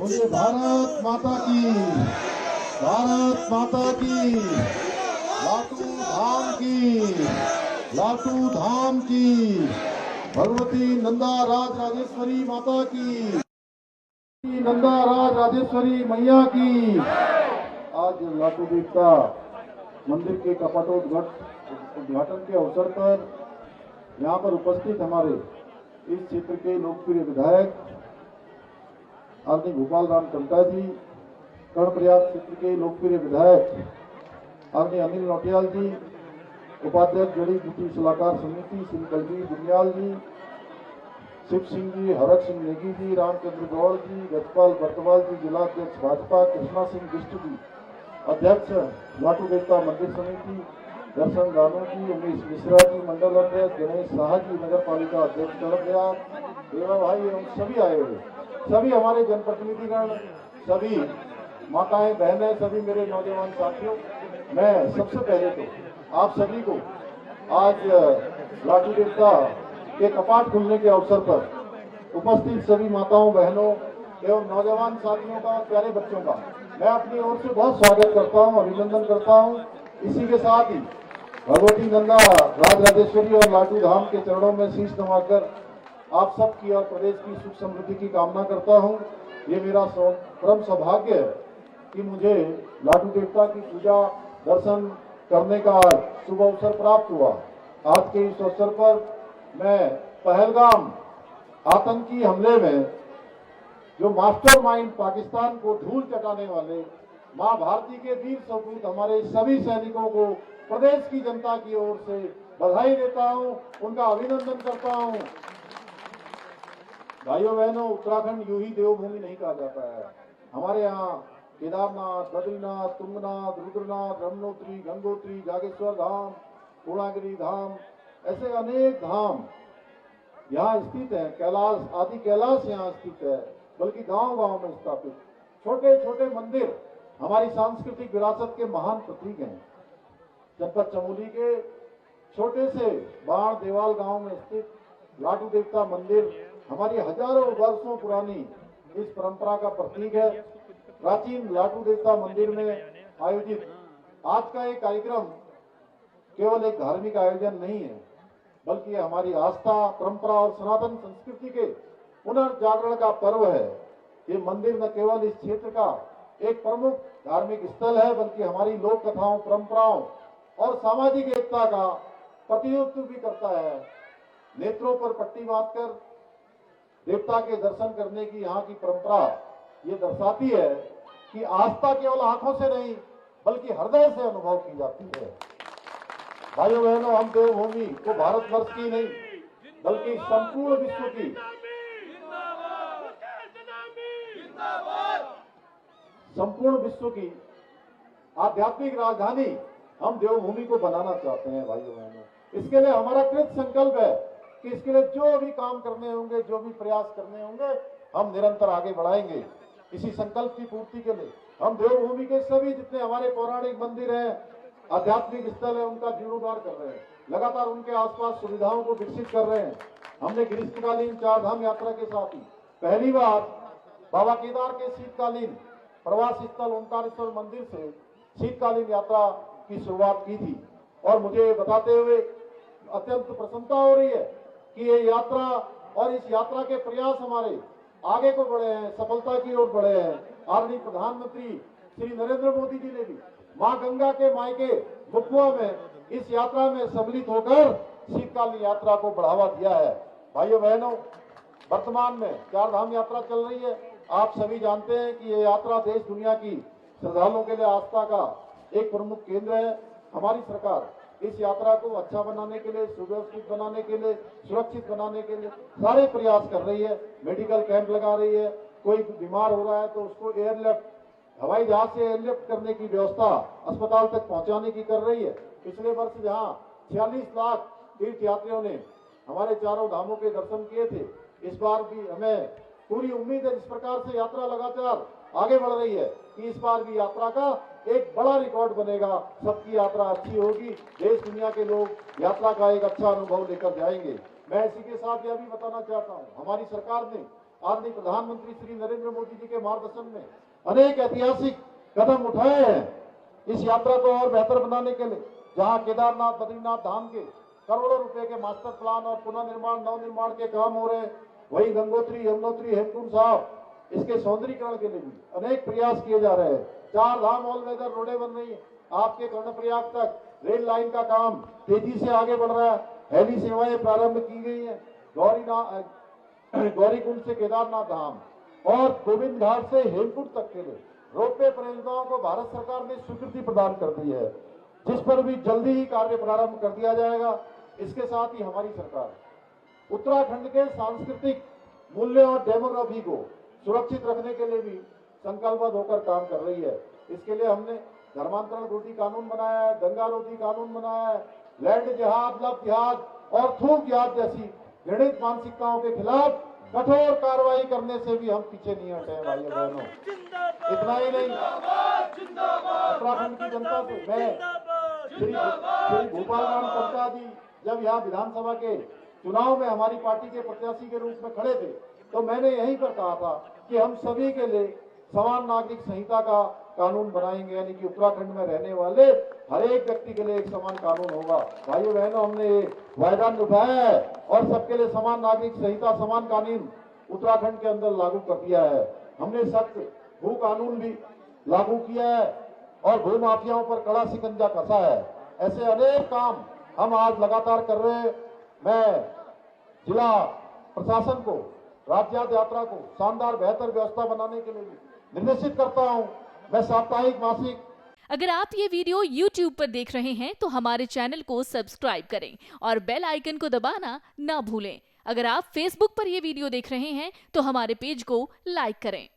बोलिए भारत माता की, भारत माता की, लाटू धाम की, लाटू धाम की, भगवती नंदा राज राजेश्वरी माता की, नंदा राज राजेश्वरी मैया की। आज लाटू देवता मंदिर के उद्घाटन के अवसर पर यहाँ पर उपस्थित हमारे इस क्षेत्र के लोकप्रिय विधायक आदरणीय गोपाल राम कंटा जी, कर्णप्रयाग क्षेत्र के लोकप्रिय विधायक आदरणीय अनिल नौटियाल जी, उपाध्यक्ष जड़ी बूटी सलाहकार समिति श्री बलबीर बुनियाल जी, शिव सिंह जी, हरक सिंह नेगी जी, रामचंद्र गौड़ जी, रजपाल बर्तवाल जी, जिलाध्यक्ष भाजपा कृष्णा सिंह बिष्ट जी, अध्यक्ष लाटू देवता मंदिर समिति दर्शन दानू जी, उमेश मिश्रा जी, मंडल अध्यक्ष गणेश शाह जी, नगर पालिका अध्यक्ष कर्णप्रयाग, देवा भाई एवं सभी आए हुए, सभी हमारे जनप्रतिनिधिगण, सभी माताएं बहनें, सभी मेरे नौजवान साथियों, मैं सबसे पहले तो आप सभी को आज लाटू देवता के कपाट खुलने के अवसर पर उपस्थित सभी माताओं बहनों एवं नौजवान साथियों का, प्यारे बच्चों का मैं अपनी ओर से बहुत स्वागत करता हूं, अभिनंदन करता हूं। इसी के साथ ही भगवती नंदा राज राजेश्वरी और लाटू धाम के चरणों में शीश नवाकर आप सबकी और प्रदेश की सुख समृद्धि की कामना करता हूं। ये मेरा परम सौभाग्य है कि मुझे लाटू देवता की पूजा दर्शन करने का शुभ अवसर प्राप्त हुआ। आज के इस अवसर पर मैं पहलगाम आतंकी हमले में जो मास्टरमाइंड पाकिस्तान को धूल चटाने वाले मां भारती के वीर सपूत हमारे सभी सैनिकों को प्रदेश की जनता की ओर से बधाई देता हूं, उनका अभिनंदन करता हूं। भाइयों बहनों, उत्तराखंड यूं ही देवभूमि नहीं कहा जाता है। हमारे यहाँ केदारनाथ, बद्रीनाथ, तुंगनाथ, रुद्रनाथ, यमुनोत्री, गंगोत्री, जागेश्वर धाम, पूर्णागिरि धाम, ऐसे अनेक धाम यहाँ स्थित है। कैलाश, आदि कैलाश यहाँ स्थित है, बल्कि गांव-गांव में स्थापित छोटे छोटे मंदिर हमारी सांस्कृतिक विरासत के महान प्रतीक हैं। जनपद चमोली के छोटे से बाढ़ देवाल गांव में स्थित लाटू देवता मंदिर हमारी हजारों वर्षों पुरानी इस परंपरा का प्रतीक है। प्राचीन लाटू देवता मंदिर में आयोजित आज का एक कार्यक्रम केवल एक धार्मिक आयोजन नहीं है, बल्कि हमारी आस्था, परंपरा और सनातन संस्कृति के पुनर्जागरण का पर्व है। ये मंदिर न केवल इस क्षेत्र का एक प्रमुख धार्मिक स्थल है, बल्कि हमारी लोक कथाओं, परंपराओं और सामाजिक एकता का प्रतिनिधित्व भी करता है। नेत्रों पर पट्टी बांधकर देवता के दर्शन करने की यहाँ की परंपरा ये दर्शाती है कि आस्था केवल आंखों से नहीं, बल्कि हृदय से अनुभव की जाती है। भाइयों बहनों, हम देवभूमि को भारतवर्ष की नहीं, बल्कि संपूर्ण विश्व की आध्यात्मिक राजधानी हम देवभूमि को बनाना चाहते हैं। भाइयों बहनों, इसके लिए हमारा कृत संकल्प है कि इसके लिए जो भी काम करने होंगे, जो भी प्रयास करने होंगे, हम निरंतर आगे बढ़ाएंगे। इसी संकल्प की पूर्ति के लिए हम देवभूमि के सभी जितने हमारे पौराणिक मंदिर हैं, आध्यात्मिक स्थल है, उनका जीर्णोद्धार कर रहे हैं। लगातार उनके आसपास सुविधाओं को विकसित कर रहे हैं। हमने ग्रीष्मकालीन चारधाम यात्रा के साथ ही पहली बार बाबा केदार के शीतकालीन प्रवास स्थल ओंकारेश्वर मंदिर से शीतकालीन यात्रा की शुरुआत की थी। और मुझे बताते हुए अत्यंत प्रसन्नता हो रही है कि ये यात्रा और इस यात्रा के प्रयास हमारे आगे को बढ़े हैं, सफलता की ओर बढ़े हैं। आदरणीय प्रधानमंत्री श्री नरेंद्र मोदी जी ने भी मां गंगा के मायके मुखुआ में इस यात्रा में सम्मिलित होकर शीतकालीन यात्रा को बढ़ावा दिया है। भाइयों बहनों, वर्तमान में चारधाम यात्रा चल रही है। आप सभी जानते हैं कि ये यात्रा देश दुनिया की श्रद्धालुओं के लिए आस्था का एक प्रमुख केंद्र है। हमारी सरकार इस यात्रा को अच्छा बनाने के लिए, सुव्यवस्थित बनाने के लिए, सुरक्षित बनाने के लिए सारे प्रयास कर रही है। मेडिकल कैंप लगा रही है। कोई बीमार हो रहा है तो उसको एयरलिफ्ट, हवाई जहाज से एयरलिफ्ट करने की व्यवस्था अस्पताल तक पहुंचाने की कर रही है। पिछले वर्ष जहां 46 लाख तीर्थ यात्रियों ने हमारे चारों धामों के दर्शन किए थे, इस बार भी हमें पूरी उम्मीद है, जिस प्रकार से यात्रा लगातार आगे बढ़ रही है, कि इस बार भी यात्रा का एक बड़ा रिकॉर्ड बनेगा। सबकी यात्रा अच्छी होगी, देश दुनिया के लोग यात्रा का एक अच्छा अनुभव लेकर जाएंगे। मैं इसी के साथ यह भी बताना चाहता हूं, हमारी सरकार ने आदरणीय प्रधानमंत्री श्री नरेंद्र मोदी जी के मार्गदर्शन में अनेक ऐतिहासिक कदम उठाए हैं इस यात्रा को और बेहतर बनाने के लिए। जहां केदारनाथ बद्रीनाथ धाम के करोड़ों रुपए के मास्टर प्लान और पुनर्निर्माण नवनिर्माण के काम हो रहे, वही गंगोत्री यमुनोत्री हेमकुंड साहब इसके सौंदर्यीकरण के लिए भी अनेक प्रयास किए जा रहे हैं। 4 धाम ऑल वेदर रोडें बन रही है, आपके कर्णप्रयाग तक रेल लाइन का काम तेजी से आगे बढ़ रहा है, हेली सेवाएं प्रारंभ की गई है। गौरीकुंड से केदारनाथ धाम और गोविंद घाट से हेमकुंड तक के लिए रोपवे परियोजनाओं को भारत सरकार ने स्वीकृति प्रदान कर दी है, जिस पर भी जल्दी ही कार्य प्रारंभ कर दिया जाएगा। इसके साथ ही हमारी सरकार उत्तराखंड के सांस्कृतिक मूल्यों और डेमोग्राफी को सुरक्षित रखने के लिए भी संकल्पबद्ध होकर काम कर रही है। इसके लिए हमने धर्मांतरण रोधी कानून बनाया है, दंगा रोधी कानून बनाया है, लैंड जिहाद, लव जिहाद और थूक जिहाद जैसी घृणित मानसिकताओं के खिलाफ कठोर कार्रवाई करने से भी हम पीछे नहीं हटे हैं भाइयों बहनों। इतना ही नहीं, उत्तराखंड की जनता से मैं श्री भूपाल राम पंचा जी जब यहाँ विधानसभा के चुनाव में हमारी पार्टी के प्रत्याशी के रूप में खड़े थे, तो मैंने यहीं पर कहा था कि हम सभी के लिए समान नागरिक संहिता का कानून बनाएंगे, यानी कि उत्तराखंड में रहने वाले हर एक व्यक्ति के लिए एक समान कानून होगा। भाइयों बहनों, हमने ये वायदा निभाया है और सबके लिए समान नागरिक संहिता, समान कानून उत्तराखंड के अंदर लागू कर दिया है। हमने सख्त भू कानून भी लागू किया है और भू माफियाओं पर कड़ा शिकंजा कसा है। ऐसे अनेक काम हम आज लगातार कर रहे हैं। मैं जिला प्रशासन को राज्य यात्रा को शानदार बेहतर व्यवस्था बनाने के लिए भी निर्देशित करता हूं। मैं साप्ताहिक मासिक। अगर आप ये वीडियो YouTube पर देख रहे हैं तो हमारे चैनल को सब्सक्राइब करें और बेल आइकन को दबाना ना भूलें। अगर आप Facebook पर ये वीडियो देख रहे हैं तो हमारे पेज को लाइक करें।